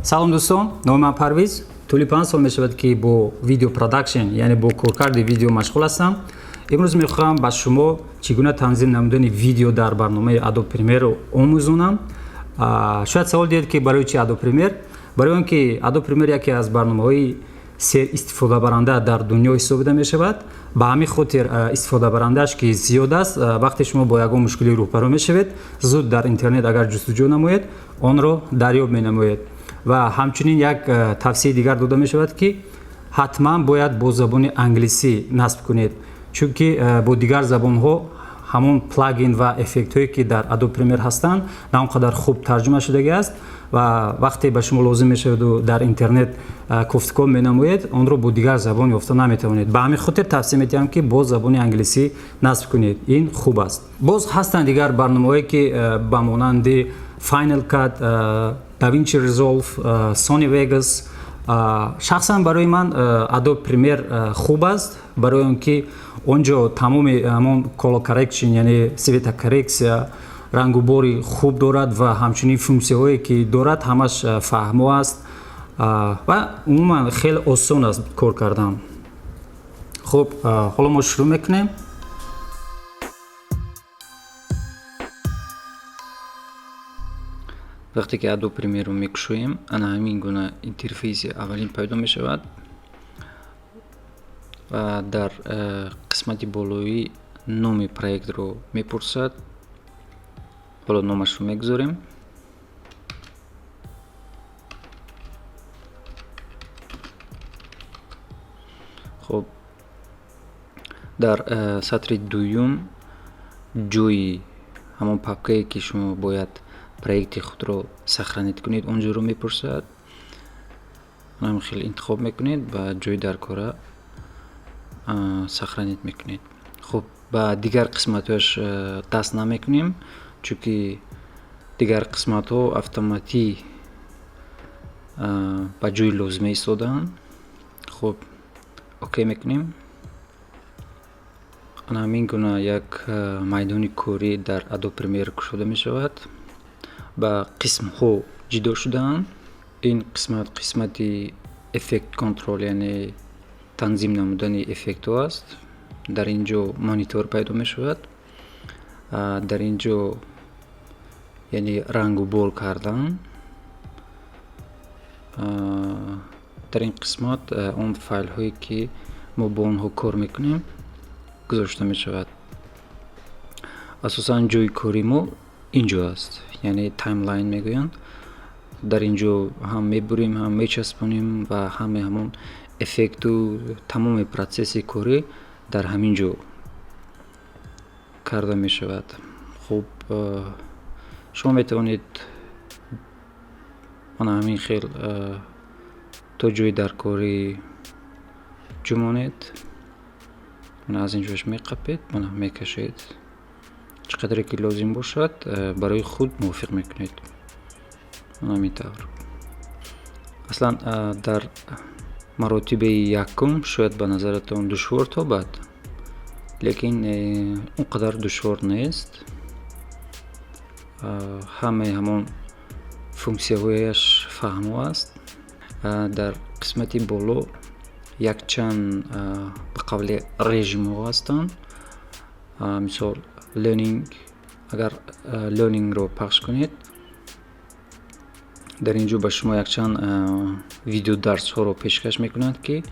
سلام دوستان، نام من پرویز. طولی 5 سال میشود که با ویدیو پروداکشن یعنی با کارکرد ویدیو مشغول هستم. امروز میخواهم با شما چگونه تنظیم نمودن ویدیو در برنامه ادوب پریمیر رو آموزونم. شاید سوال دید که برای چی ادوب پریمیر؟ برای اینکه ادوب پریمیر یکی از برنامه‌های سر استفاده برنده در دنیا حساب میشود. به همین خاطر استفاده برنده‌اش که زیاد است، وقتی شما با یگان مشکلی روبرو میشوید، زود در اینترنت اگر جستجو نمایید، آن را دریافت نمایید. و همچنین یک توصیه دیگر داده می شود که حتما باید با زبان انگلیسی نصب کنید، چون که با دیگر زبان ها همون پلاگین و افکت هایی که در ادوب پریمیر هستند نه اونقدر خوب ترجمه شده است و وقتی به شما لازم می شود و در اینترنت گفتگو می نمایید، آن را با دیگر زبان یافته نمی توانید. به همین خاطر توصیه می کنم که با زبان انگلیسی نصب کنید، این خوب است. باز هستند دیگر برنامه‌هایی که به مانند فاینال کات، داوینچی ریزولف، سونی وگاس. شخصا برای من ادوب پریمیر خوب است، برای اینکه اونجا تمام همون کالر کرکشن یعنی سویت کرکسیا رنگ و باری خوب دارد و همچنین فونکسیون‌هایی که دارد همش فهمو است و عموما خیلی آسان است کار کردن. خب حالا ما شروع میکنیم. وقتی که ادوب پریمیر رو میکشویم، انا همین گونه اینترفیس اولین پیدا می شود و در قسمت بالایی نام پروژه رو میپرسد. حالا نامش رو میگذاریم. خب در سطر دوم جوی همون پاپکه‌ای که شما باید پروژه خود رو سخرانیت کنید اونجا رو میپرسد. هم خیلی انتخاب میکنید و جای در کار سخرانیت میکنید. خب با دیگر قسمتش دست نمیکنیم، چون که دیگر قسمت ها اتوماتیک با جای لازمه ایستادن. خب اوکی میکنیم. همین گونه یک میدان کاری در ادوب پریمیر کشیده می شود. با قسم ها جدا شدن. این قسمت افکت کنترل یعنی تنظیم نمودن افکت ها است. در اینجا مانیتور پیدا می شود. در اینجا یعنی رنگ و بار کردن. در این قسمت اون فایل هایی که ما با اونها کار میکنیم گذاشته می شود. اساساً جای کاری ما اینجا است، یعنی تایملاین میگویند. در اینجا هم میبریم هم میچسبونیم و همون افکت و تمام پروسس کاری در همینجا کرده می شود. خب شما میتوانید من همین خیلی تا جای در کاری جمعونید. من از اینجاش میقپید، من میکشید چقدر که لازم باشد برای خود موافق میکنید. همین طور. اصلا در مراتب یکم شاید به نظرتون دشوار تا بعد، لیکن اونقدر دشوار نیست. همون فونکسیون‌هایش فهمو است. در قسمت بالا یک چند به قبل رژیم ها هستند. مثال لرنینگ، اگر لرنینگ رو پخش کنید در اینجا به شما یک چند ویدیو درس ها رو پیشکش میکنند که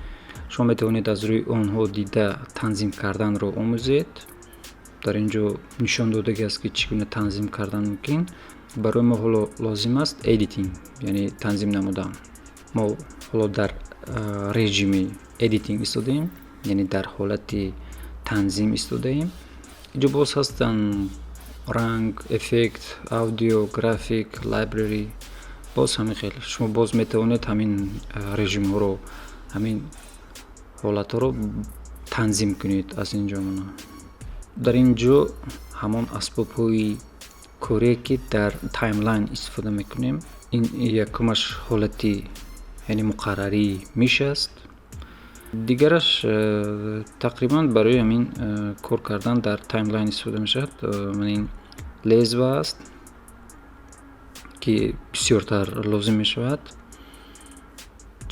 شما میتوانید از روی اونها دیده تنظیم کردن رو آموزید. در اینجا نشان داده است که چگونه تنظیم کردن ممکن. برای ما حالا لازم است ادیتینگ یعنی تنظیم نمودن. ما حالا در رژیم ادیتینگ ایستادیم، یعنی در حالت تنظیم ایستادیم. اینجا باز هستن رنگ، افکت، اودیو، گرافیک، لایبرری. باز همین خیلی شما باز میتوانید همین رژیم ها رو، همین حالت ها رو تنظیم کنید از اینجا. در اینجا همون اسباب های کاری که در تایملاین استفاده میکنیم، این یکمش حالتی یعنی مقرری میشه است. دیگرش تقریبا برای همین کار کردن در تایملاین استفاده میشه. من این لیزو است که بسیارتر لازم می شود.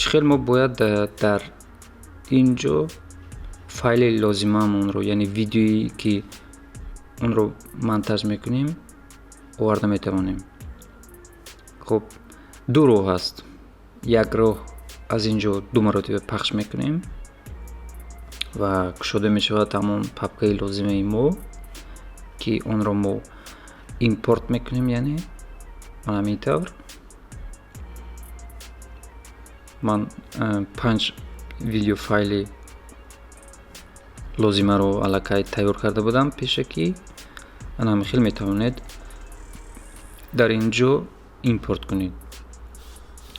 چخیل ما باید در اینجا فایل لازممون رو یعنی ویدیویی که اون رو مونتاژ میکنیم آورده میتوانیم. خب دو راه هست. یک راه از اینجا دو مرتبه پخش میکنیم و گشوده میشود همون پاپکه لازمه ما که اون رو ما ایمپورت میکنیم. یعنی من همین طور من 5 ویدیو فایل لازمه رو علاقه تیار کرده بودم پیشه که انا خیلی میتوانید در اینجا ایمپورت کنید.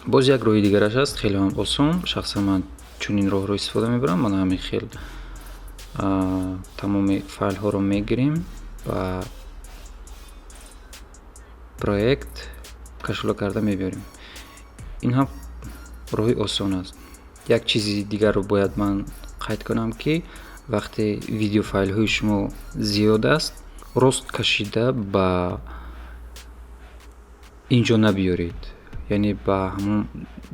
باز یک راه دیگرش هست خیلی هم آسان. شخصا من چون این راه رو استفاده میبرم. من همین خیلی تمام فایل ها رو میگیریم و پروژکت کشف کرده میبریم. این هم راه آسان است. یک چیزی دیگر رو باید من قید کنم که وقتی ویدیو فایل های شما زیاد است راست کشیده با اینجا نبیارید. یعنی با همون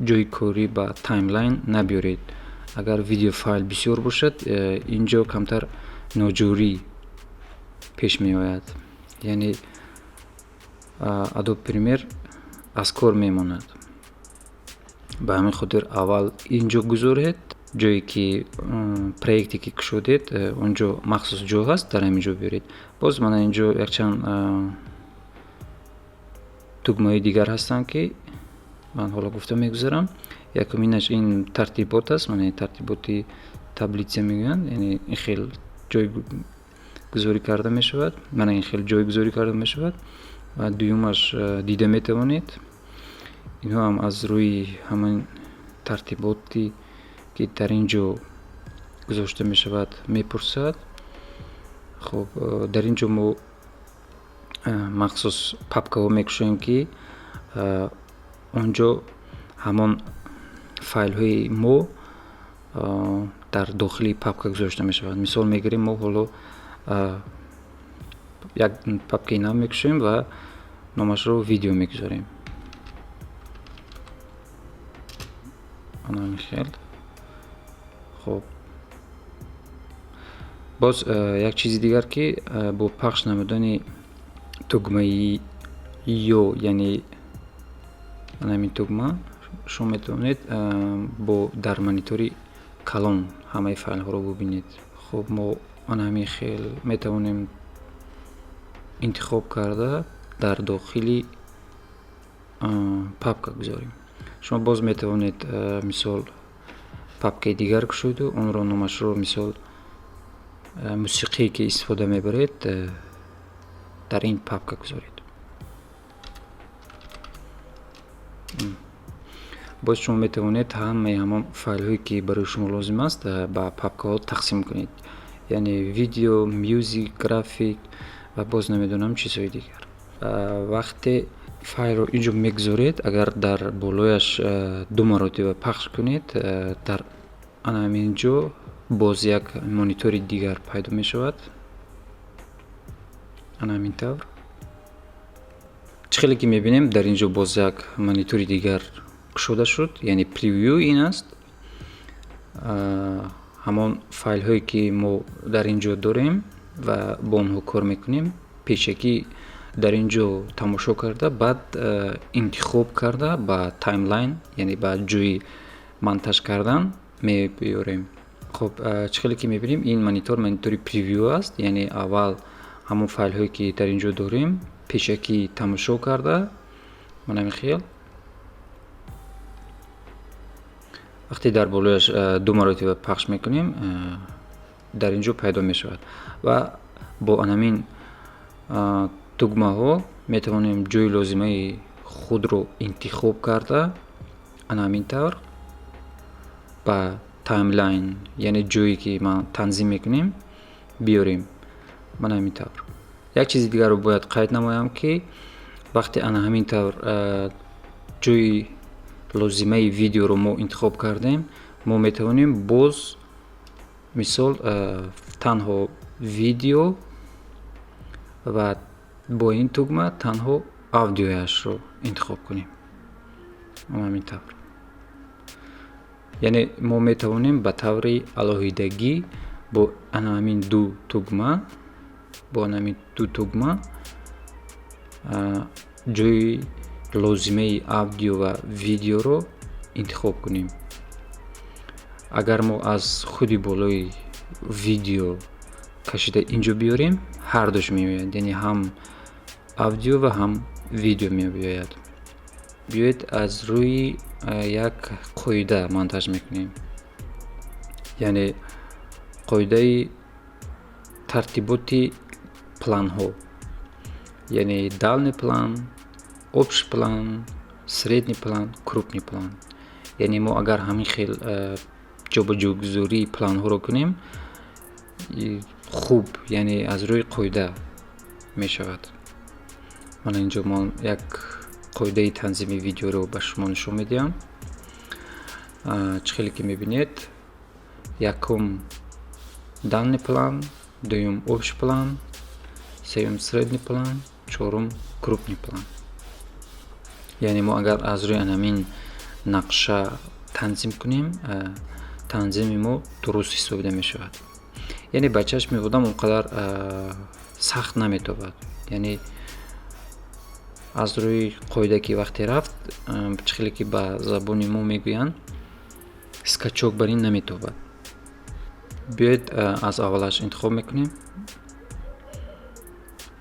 جای کاری با تایملاین نبیارید. اگر ویدیو فایل بسیار باشد اینجا کمتر ناجوری پیش می آید. یعنی Adobe Premiere از کار میماند. به همین خاطر اول اینجا گذارید جایی که پروژکتی که کشیدید اونجا مخصوص جا هست در همینجا بیارید. باز من اینجا یک چند دکمه دیگر هستن که من حالا گفته میگذارم. یکمینش این ترتیبات است. من این ترتیباتی تبلیغ میگن. یعنی این خیلی جای گذاری کرده میشود. من این خیلی جای گذاری کرده میشود. و دومش دیده میتوانید. اینها هم از روی همین ترتیباتی که در اینجا گذاشته میشود میپرسد. خب در اینجا ما مخصوص پاپکه ها میکشیم که اونجا همون فایل های ما در داخلی پاپکه گذاشته میشود. مثال میگیریم ما حالا یک پاپکه نام میکشیم و نامش رو ویدیو میگذاریم. خب باز یک چیز دیگر که با پخش نمودن دکمه یو یعنی همین دکمه شما میتونید با در مانیتوری کلان همه فایل ها رو ببینید. خب ما همین خیلی میتونیم انتخاب کرده در داخلی پاپکه گذاریم. شما باز میتوانید مثال پاپکه دیگر کشید و اون رو نامش رو مثال موسیقی که استفاده میبرید در این پاپکه گذارید. باز شما میتوانید همون فایل هایی که برای شما لازم است با پاپکه ها تقسیم کنید. یعنی ویدیو، میوزیک، گرافیک و باز نمیدونم چیزهای دیگر. وقتی فایل رو اینجا میگذارید اگر در بالایش دو مرتبه پخش کنید در همینجا باز یک مانیتور دیگر پیدا می شود. همین طور چخیلی که میبینیم در اینجا باز یک مانیتور دیگر شده شد. یعنی پریویو این است. همون فایل هایی که ما در اینجا داریم و با اونها کار میکنیم پیشکی در اینجا تماشا کرده بعد انتخاب کرده با تایملاین یعنی با جوی مونتاژ کردن میبیاریم. خب چخیلی که میبینیم این مانیتوری پریویو است. یعنی اول همون فایل هایی که در اینجا داریم پیشکی تماشا کرده. من همین خیال وقتی در بالایش دو مرتبه پخش میکنیم در اینجا پیدا میشود و با همین دکمه ها میتوانیم جای لازمه خود رو انتخاب کرده همین طور با تایملاین یعنی جایی که ما تنظیم میکنیم بیاریم. من همین طور یک چیز دیگر رو باید قید نمایم که وقتی انا همین طور جای لازمه ویدیو رو ما انتخاب کردیم ما میتوانیم باز مثال تنها ویدیو و با این دکمه تنها آودیویش رو انتخاب کنیم. همین طور یعنی ما میتوانیم به طور علاهیدگی با همین دو تگمه جای لازمه آدیو و ویدیو رو انتخاب کنیم. اگر ما از خودی بالای ویدیو کشیده اینجا بیاریم هر دوش میآید، یعنی هم آدیو و هم ویدیو میآید. بیاید از روی یک قاعده مونتاژ میکنیم، یعنی قاعده ترتیبات план ها، یعنی дальний план، общий план، средний план، крупный план. یعنی ما اگر همین خیل جابجاگذاری план ها رو کنیم خوب، یعنی از روی قاعده می شود. من اینجا یک قاعده تنظیم ویدیو رو به شما نشون میدم. چخیلی که میبینید یکم дальний план، دوم общий план، سوم средний план، چهارم крупный план. یعنی ما اگر از روی همین نقشه تنظیم کنیم تنظیم ما درست حسابیده می شود. یعنی بچهش می بودم اونقدر سخت نمیتابد. یعنی از روی قاعده که وقتی رفت چخیلی که به زبان ما میگویند скачок بر این نمیتابد. بیاید از اولش انتخاب میکنیم.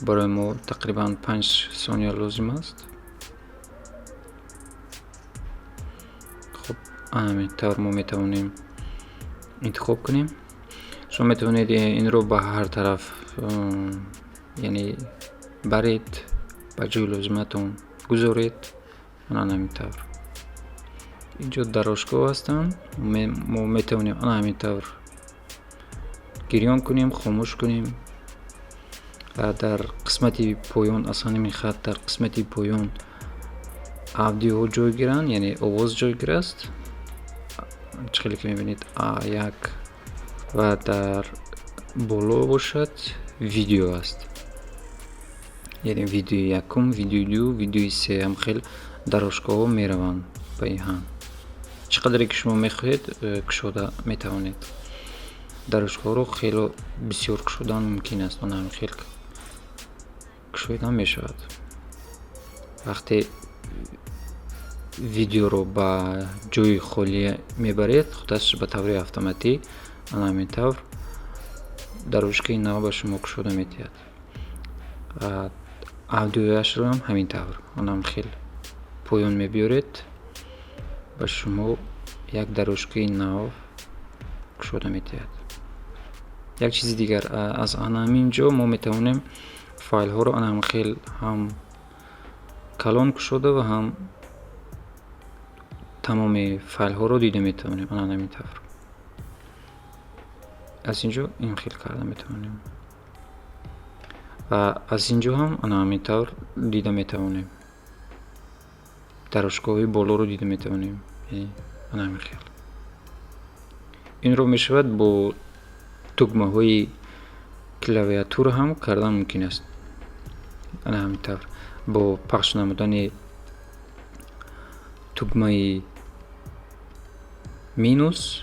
برای ما تقریبا 5 ثانیه لازم است. خب همین طور ما میتوانیم انتخاب کنیم. شما میتونید این رو به هر طرف یعنی برید، به جای لازمتون گذارید. من همین طور اینجا دروشگاه هستم، ما میتونیم همین طور گریان کنیم، خاموش کنیم. در قسمتی پایان از همین خط در قسمتی پایان آدیو جای گیرن، یعنی آواز جای گیر است. چخیلی که میبینید یک و در بالا باشد ویدیو است، یعنی ویدیو یکم، ویدیو دو، ویدیو سه هم خیلی دروشگاه ها میروند به این هم. چقدری که شما میخواهید کشوده میتوانید. دروشگاه رو خیلی بسیار کشودن ممکن است، اون هم خیلی کشویدن میشود. وقتی ویدیو رو به جای خالی میبرید خودش به طور اتوماتیک همین طور دروشگاه نو به شما کشوده میتید. آدیویش رو هم همین طور اونم خیلی پایان میبیارید به شما یک دروشگاه نو کشوده میتید. یک چیز دیگر از همینجا ما میتونیم فایل ها رو هم خیلی هم کلان کشوده و هم تمام فایل ها رو دیده میتونیم. همین طور از اینجا این خیلی کرده میتونیم و از اینجا هم همین طور دیده میتونیم. دروشگاه بالا رو دیده میتونیم. همین خیلی این رو میشود با تگمه های کلاویاتور هم کردن ممکن است. همین طور با پخش نمودن تگمه مینوس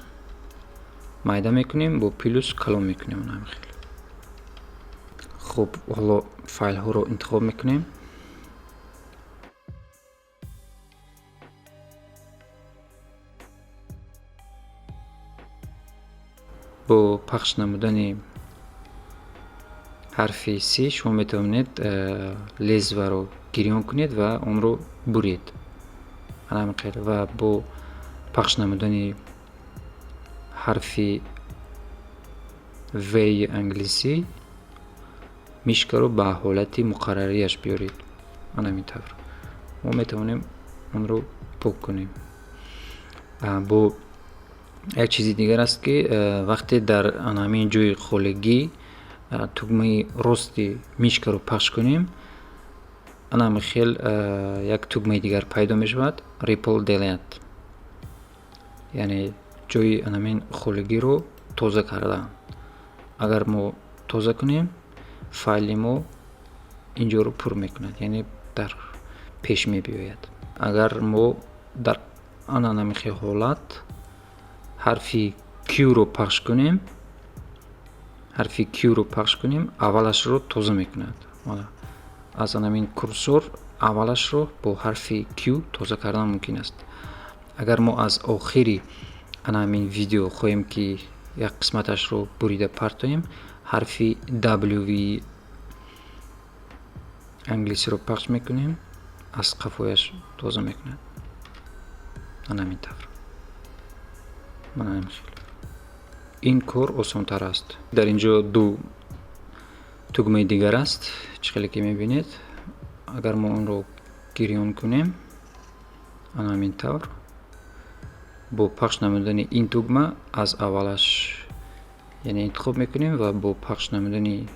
مایده میکنیم، با پلوس کلان میکنیم. همین خیلی خب. حالا فایل ها رو انتخاب میکنیم. با پخش نمودن حرف سی شما میتونید لحظه رو گریان کنید و اون رو برید. و با پخش نمودن حرف وی انگلیسی میشکه رو به حالت مقرریش بیارید. همین طور ما میتونیم اون رو پاک کنیم. با یک چیزی دیگر است که وقتی در همین جای خالگی تگمه راستی میشکه رو پخش کنیم همین خیلی یک تگمه دیگر پیدا میشود، ریپل دیلیت، یعنی جای همین خالگی رو تازه کردن. اگر ما تازه کنیم فایل ما اینجا رو پر میکند، یعنی در پیش میبیاید. اگر ما در همین حالت ҳарфи Q-ро пахш кунем, ҳарфи Q-ро пахш кунем, аввалашро тоза мекунад. аз ҳамин курсор аввалашро бо ҳарфи Q тоза кардан мумкин аст. агар мо аз охири ҳамин видео хоҳем ки як қисматашро бурида партоем, ҳарфи W англисиро пахш мекунем, аз қафояш тоза мекунад. ҳамин тавр. ин кор осонтар аст. дар инҷо ду тугмаи дигар аст, чӣ хеле ки мебинед. агар мо онро гирён кунем, ҳамин тавр, бо пахш намудани ин тугма аз аввалаш яъне интихоб мекунем ва бо пахш намудани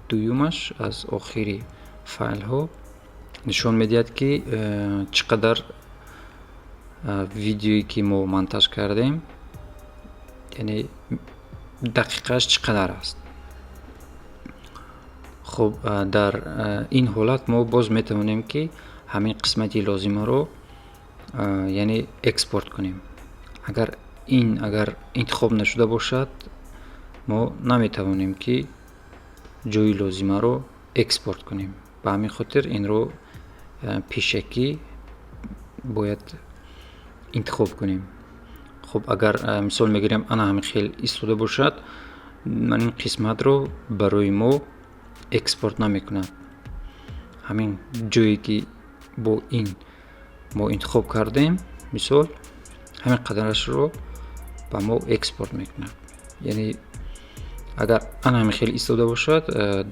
дуюмаш аз охири файлҳо нишон медиҳад ки чӣ қадар видеое ки мо монтаж кардем, яъне дақиқааш чӣ қадар аст. хуб, дар ин ҳолат мо боз метавонем ки ҳамин қисмати лозимаро яъне экспорт кунем. агар интихоб нашуда бошад, мо наметавонем ки ҷои лозимаро экспорт кунем. ба ҳамин хотир инро пешакӣ бояд интихоб кунем. хуб, агар мисол мегирем ана ҳамин хел истода бошад, ман ин қисматро барои мо экспорт намекунад. ҳамин ҷое ки бо ин мо интихоб кардем, мисол ҳамин қадарашро ба мо экспорт мекунад. яъне агар ана ҳамин хел истода бошад,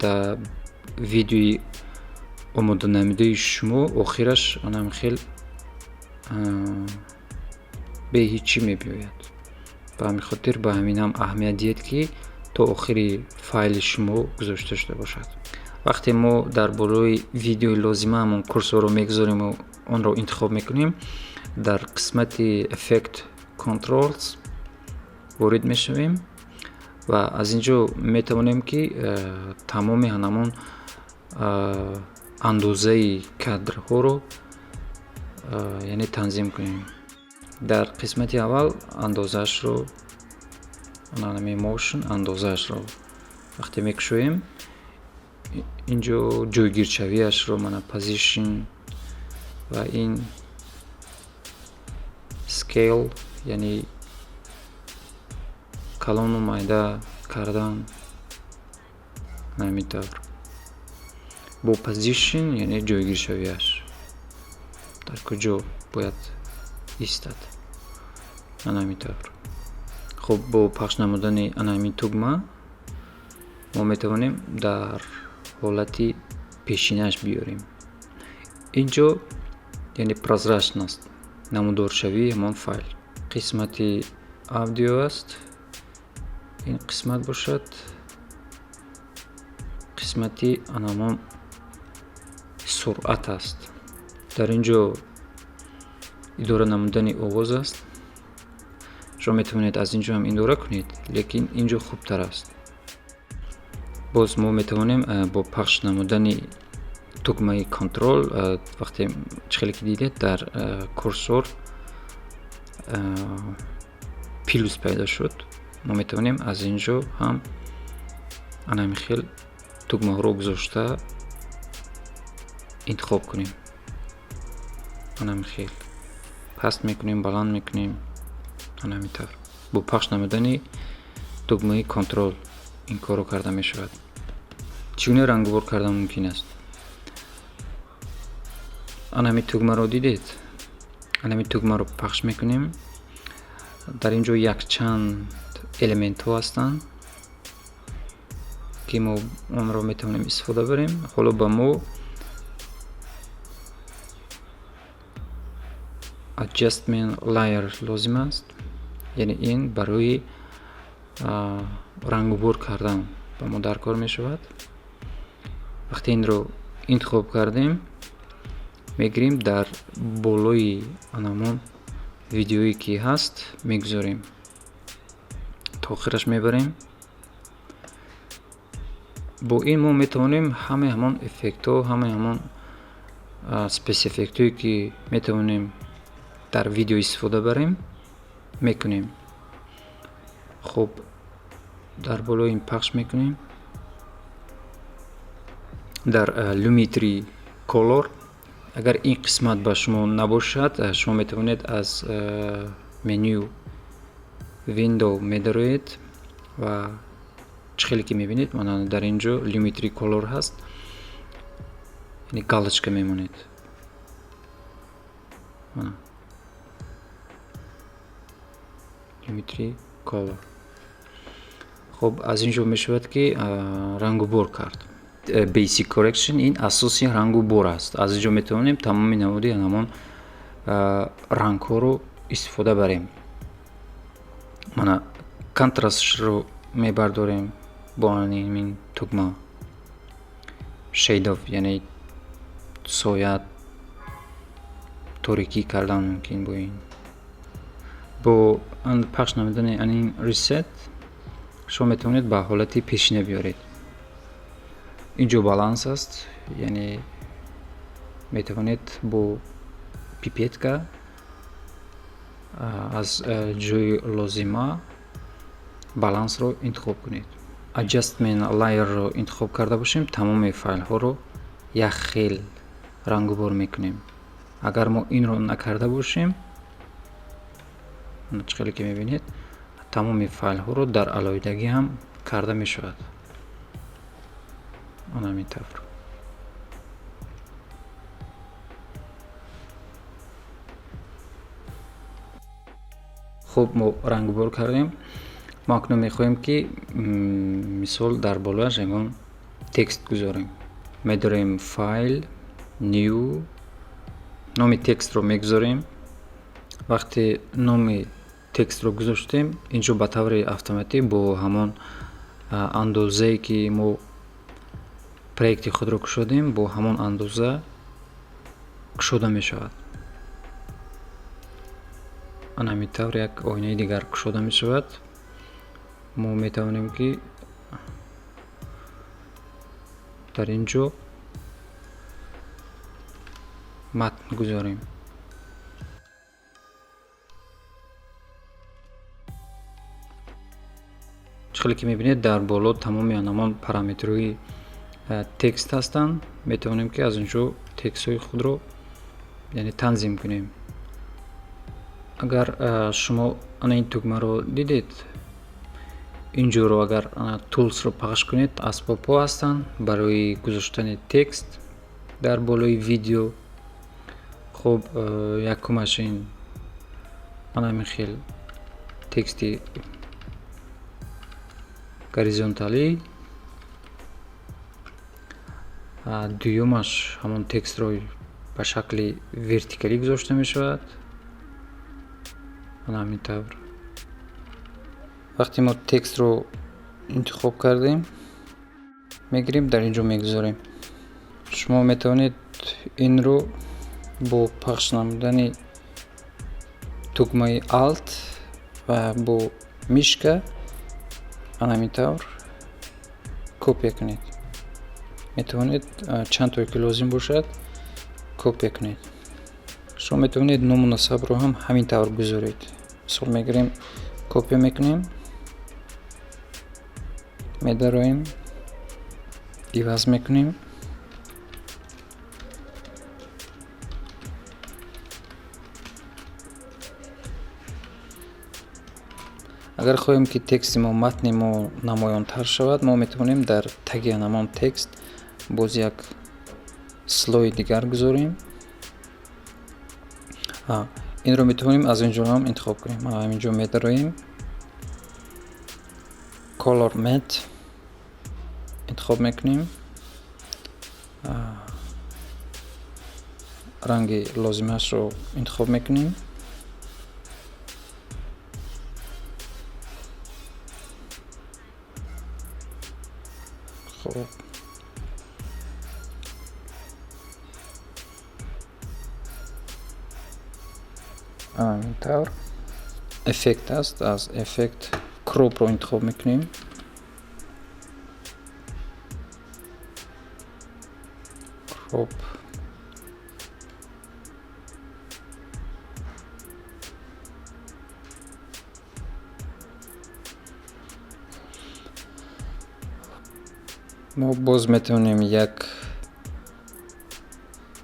дар видеои омоданамудаи шумо охираш ана ҳамин хел бе ҳичӣ мебиёяд. ба ҳамин хотир ба ҳамин ҳам аҳамият диҳед ки то охири файли шумо гузошта шуда бошад. вақте мо дар болои видеои лозимаамон курсорро мегузорему онро интихоб мекунем, дар қисмати effect controls ворид мешавем ва аз инҷо метавонем ки тамоми ҳамон андозаи кадрҳоро яъне танзим кунем. дар қисмати аввал андозаашро motion андозаашро вақте мекушоем, инҷо ҷойгиршавиашро position ва ин scale яъне калону майда кардан ҳамин тавр. бо position яъне ҷойгиршавиаш дар куҷо бояд истад ҳамин тавр. хуб, бо пахш намудани ҳамин тугма мо метавонем дар ҳолати пешинааш биёрем. инҷо яъне прозрачност намудоршавии ҳамон файл. қисмати аудио аст, ин қисмат бошад, қисмати ҳамон суръат аст. дар инҷо идора намудани овоз аст. шумо метавонед аз инҷо ҳам идора кунед, лекин инҷо хубтар аст. боз мо метавонем бо пахш намудани тугмаи контрол, вақте чӣ хеле ки дидед дар курсор плюс пайдо шуд, мо метавонем аз инҷо ҳам ҳамин хел тугмаҳоро гузошта интихоб кунем. ҳамин хел паст мекунем, баланд мекунем, ҳамин тавр. бо пахш намудани тугмаи контрол ин корро карда мешавад. чӣ гуна рангувор кардан мумкин аст? ҳамин тугмаро дидед? ҳамин тугмаро пахш мекунем. дар инҷо якчанд элементҳо ҳастанд ки мо онро метавонем истифода барем. ҳоло ба мо adjustment layer лозим аст, яъне ин барои рангубор кардан ба мо дар кор мешавад. вақте инро интихоб кардем, мегирем дар болои ҳамон видеое ки ҳаст мегузорем, то охираш мебарем. бо ин мо метавонем ҳамаи ҳамон эффектҳо, ҳамаи ҳамон спецэффектҳое ки метавонем дар видео истифода барем мекунем. خب در بالای این پخش میکنیم در لومیتری کولور. اگر این قسمت با شما نباشد شما میتوانید از منیو ویندو میدارید و چخیلی که میبینید من در اینجا لومیتری کولور هست، یعنی галочка میمونید. لومیتری کولور. خب از اینجا میشود که رنگ و بور کرد. بیسیک کورکشن این اساسی رنگ و بور است. از اینجا میتونیم تمام نمودی همون رنگ ها رو استفاده بریم. من کنترستش رو میبرداریم با این تگمه شید آف، یعنی سایه تاریکی کردن ممکن با این. با پخش نمودن این ریست شما میتونید به حالتی پیشینه بیارید. اینجا بالانس است، یعنی میتونید با پیپیتکا از جای لازمه بالانس رو انتخاب کنید. adjustment layer رو انتخاب کرده باشیم تمام فایل ها رو یک خیل رنگ و بور میکنیم. اگر ما این رو نکرده باشیم چقدر که میبینید تمام فایل ها رو در علیحدگی هم کرده میشود. آن همین طور. خب ما رنگ و بور کردیم. ما اکنون میخواهیم که مثال در بالایش اینگون تکست گذاریم. میداریم فایل نیو، نام تکست رو میگذاریم. وقتی نام تکست رو گذاشتیم اینجا به طور اتوماتیک با همون اندازه‌ای که ما پروژه خود رو کشیدیم با همون اندازه کشیده می شود. آن همین طور یک آینه دیگر کشیده می شود. ما می توانیم که در اینجا متن گذاریم. چخیلی که میبینید در بالا تمام همون پارامترهای تکست هستند. میتونیم که از اینجا تکست های خود رو یعنی تنظیم کنیم. اگر شما این تگمه رو دیدید اینجا رو اگر تولز رو پخش کنید اسباب ها هستند برای گذاشتن تکست در بالای ویدیو. خب یک کمشین همین خیل تکستی گوریزونتالی، دویمش همون تکست رو به شکل ورتیکالی گذاشته می شود. همین طور. وقتی ما تکست رو انتخاب کردیم میگیریم در اینجا میگذاریم. شما میتونید این رو با پخش نمودن تگمه آلت و با میشکه همین طور کپی کنید. میتونید چند تا که لازم باشد کپی کنید. شما میتونید نامناسب رو هم همین طور بذارید. مثلا میگیریم کپی میکنیم، میداریم، عوض میکنیم. اگر خواهیم که تکست ما متن ما نمایان تر شود ما میتونیم در تگ همان تکست باز یک سلای دیگر گذاریم. این رو میتونیم از اینجا هم انتخاب کنیم. همینجا میداریم کولر مت انتخاب میکنیم، رنگ لازمش رو انتخاب میکنیم. خب همین طور. افکت است، از افکت کروپ رو انتخاب میکنیم. کروپ ما باز میتونیم یک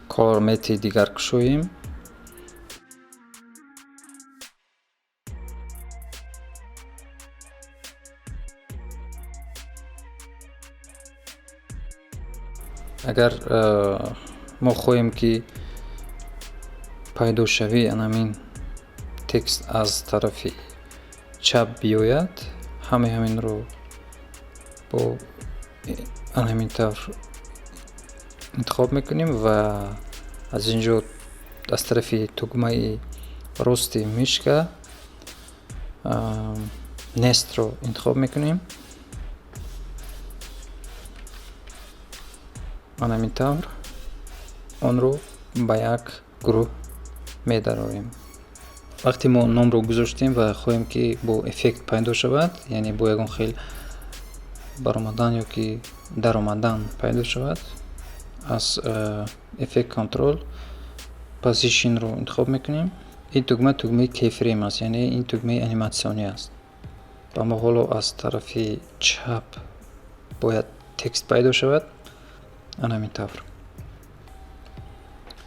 کارمت دیگر کشویم. اگر ما خواهیم که پیدا شوی همین تکست از طرف چپ بیاید، همین رو با همین طور انتخاب میکنیم و از اینجا از طرف تگمه راست میشکه نست رو انتخاب میکنیم. همین طور آن رو به یک گروه می‌داریم. وقتی ما نام رو گذاشتیم و خواهیم که با افکت پیدا شود، یعنی با یگان خیل برآمدن یا که در آمدن پیدا شود، از افکت کنترل پوزیشن رو انتخاب میکنیم. این تگمه کیفریم است، یعنی این تگمه انیماسیونی است. و ما حالا از طرف چپ باید تکست پیدا شود. همین طور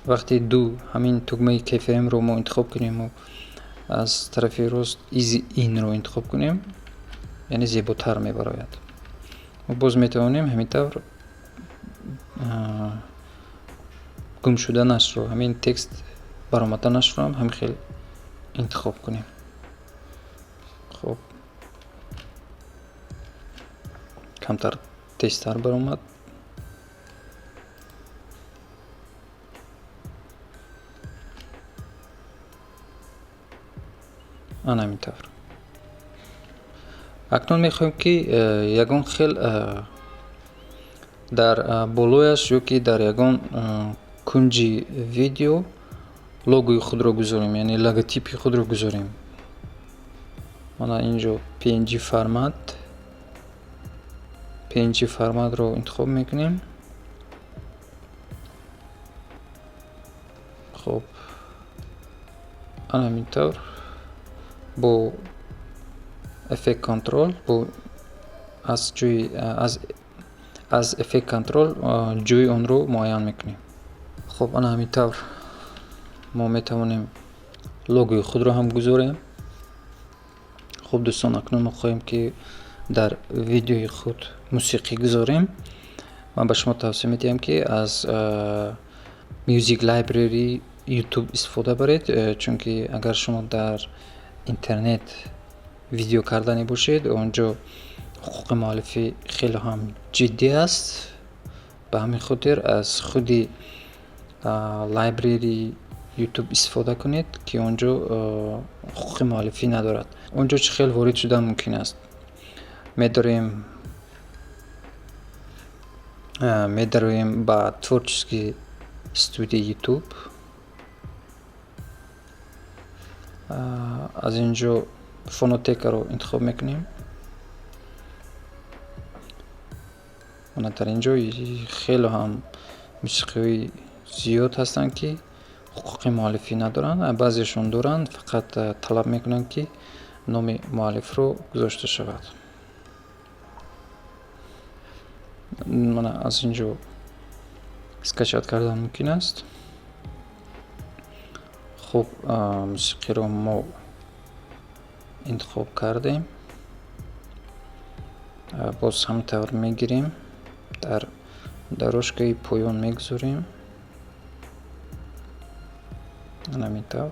وقتی دو همین تگمه کیفریم رو ما انتخاب کنیم و از طرف راست ایزی این رو انتخاب کنیم، یعنی زیباتر میبراید. و باز میتوانیم همین طور گم شدنش رو، همین تکست برآمدنش رو هم خیلی انتخاب کنیم. خب کمتر تیزتر برآمد. همین طور اکنون میخوایم که یگان خیل در بالایش یا که در یگان کنجی ویدیو لوگوی خود رو گذاریم، یعنی لوگوتیپی خود رو گذاریم. من اینجا PNG فرمت رو انتخاب میکنیم. خب همین طور با افکت کنترل از افکت کنترل جوی اون رو معین میکنیم. خب همین طور ما میتوانیم لوگوی خود رو هم گذاریم. خب دوستان، اکنون ما خواهیم که در ویدیوی خود موسیقی گذاریم. من به شما توصیه میدم که از میوزیک لایبرری یوتیوب استفاده برید، چون که اگر شما در اینترنت ویدیو کردنی باشید، اونجا حقوق مؤلفی خیلی هم جدی است. به همین خاطر از خودی لایبرری یوتیوب استفاده کنید که اونجا حقوق مؤلفی ندارد. اونجا چه خیلی وارد شدن ممکن است. می‌داریم با تворческий استودیو یوتیوب. از اینجا فونوتека رو انتخاب میکنیم. من در اینجا خیلی هم موسیقی زیاد هستن که حقوق مؤلفی ندارن، بعضیشون دارن، فقط طلب میکنن که نام مؤلف رو گذاشته شود. من از اینجا اسکچات کردن ممکن است. خب موسیقی رو ما انتخاب کردیم. باز هم طور میگیریم، در دروشکه پایان میگذاریم. همین طور.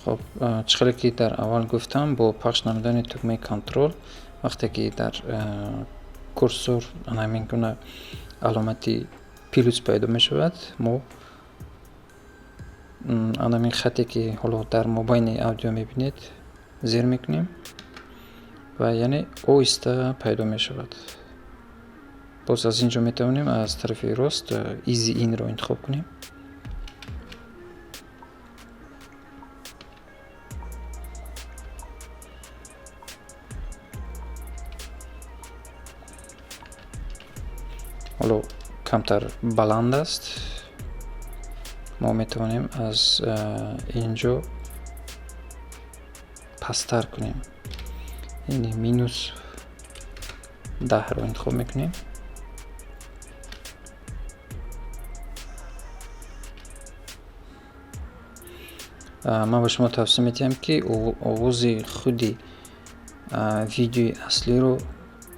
خب چقدر که در اول گفتم، با پخش نمودن تگمه کنترل، وقتی که در کورسور همین گونه علامتی پیلوس پیدا می شود، ما همین خطی که حالا در مابین اودیو می بینید زیر می کنیم و یعنی آهسته پیدا می شود. باز از اینجا می توانیم از طرف راست ایزی این رو انتخاب کنیم. حالا کمتر بلند است. ما می توانیم از اینجا پستر کنیم، یعنی مینوس 10 رو انتخاب میکنیم. من به شما توصیه میتیم که آغاز خودی ویدیوی اصلی رو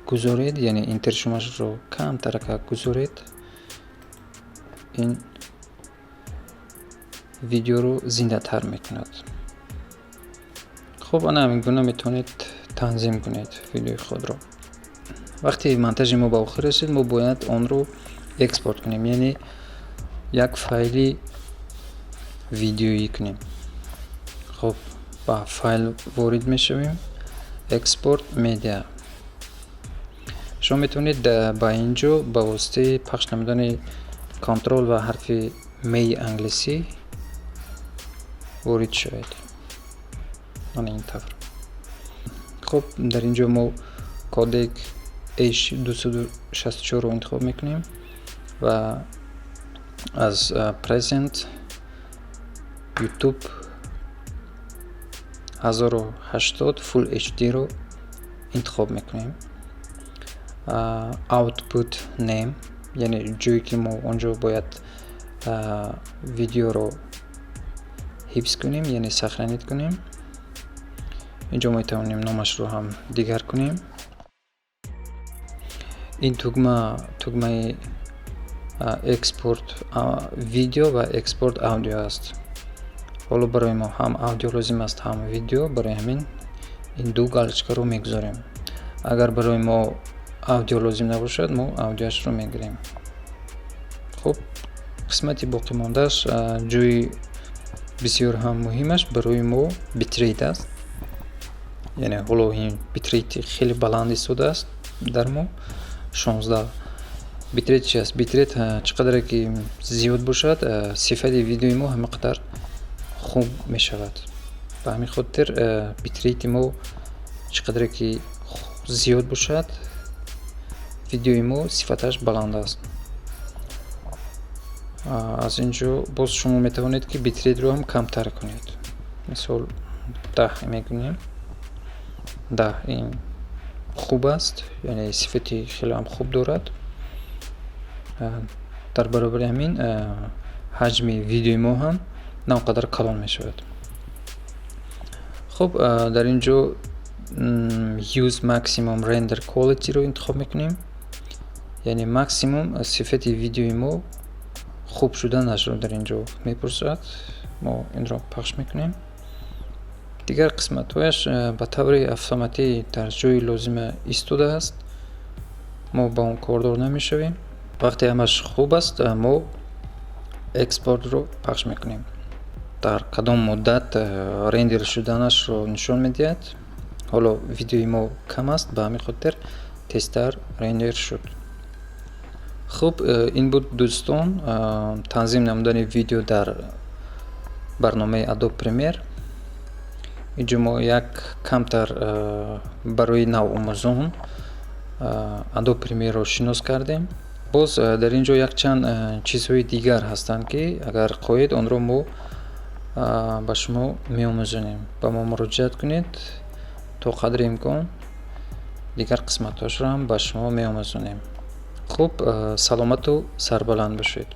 گذارید، یعنی اینتر شماش رو کم ترک گذارید. این ویدیو رو زنده تر میکند. خب آن همین گونه میتونید تنظیم کنید ویدیوی خود رو. وقتی منتج ما به آخر رسید، ما باید آن رو اکسپورت کنیم، یعنی یک فایلی ویدیویی کنیم. خب با فایل وارد میشویم، اکسپورت میدیا. شما میتونید با اینجا با واسطه پخش نمودن کنترل و حرف می انگلیسی وارد شوید. من این طور. خب در اینجا ما کودک H264 رو انتخاب میکنیم و از پرزنت یوتیوب 1080 فول HD رو انتخاب میکنیم. اوتپوت نیم، یعنی جایی که ما اونجا باید ویدیو رو حفظ کنیم، یعنی سخنیت کنیم. اینجا ما میتونیم نامش رو هم دیگر کنیم. این تگمه اکسپورت ویدیو و اکسپورت آدیو است. حالا برای ما هم آدیو لازم است هم ویدیو، برای همین این دو галочка رو میگذاریم. اگر برای ما آدیو لازم نباشد، ما آدیوش رو میگیریم. خب قسمتی باقی ماندهش جوی بسیار هم مهمش برای ما بیتریت است. یعنی حالا این بیتریت خیلی بلندی شده است در ما 16. بیتریت چی است؟ بیتریت چقدر که زیاد باشد صفت ویدیوی ما همقدر خوب می شود. به همین خاطر بیتریت ما چقدر که زیاد باشد ویدیوی ما صفتش بلند است. از اینجا باز شما می توانید که بیتریت رو هم کمتر کنید. مثال 10 میگونیم. 10 این خوب است، یعنی صفتی خیلی هم خوب دارد. در برابر همین حجم ویدیوی ما هم ناقدر کلان می شود. خب در اینجا use maximum render quality رو انتخاب میکنیم، یعنی ماکسیموم صفت ویدیوی ما خوب شدنش رو در اینجا میپرسد. ما این رو پخش میکنیم. دیگر قسمت هایش به طور اتوماتیک در جای لازم ایستاده است. ما با اون کاردار نمیشویم. وقتی همش خوب است، ما اکسپورت رو پخش میکنیم. در کدام مدت رندر شدنش رو نشون میدهد. حالا ویدیوی ما کم است، به همین خاطر تستر رندر شد. خب این بود دوستان تنظیم نمودن ویدیو در برنامه Adobe Premiere. اینجا ما یک کمتر برای نو آموزان Adobe Premiere رو شناس کردیم. باز در اینجا یک چند چیزهای دیگر هستند که اگر خواهید آن رو ما به شما می آموزیم. با ما مراجعت کنید تا قدر امکان دیگر قسمتاش رو هم به شما می آموزیم. خب سلامت و سربلند باشید.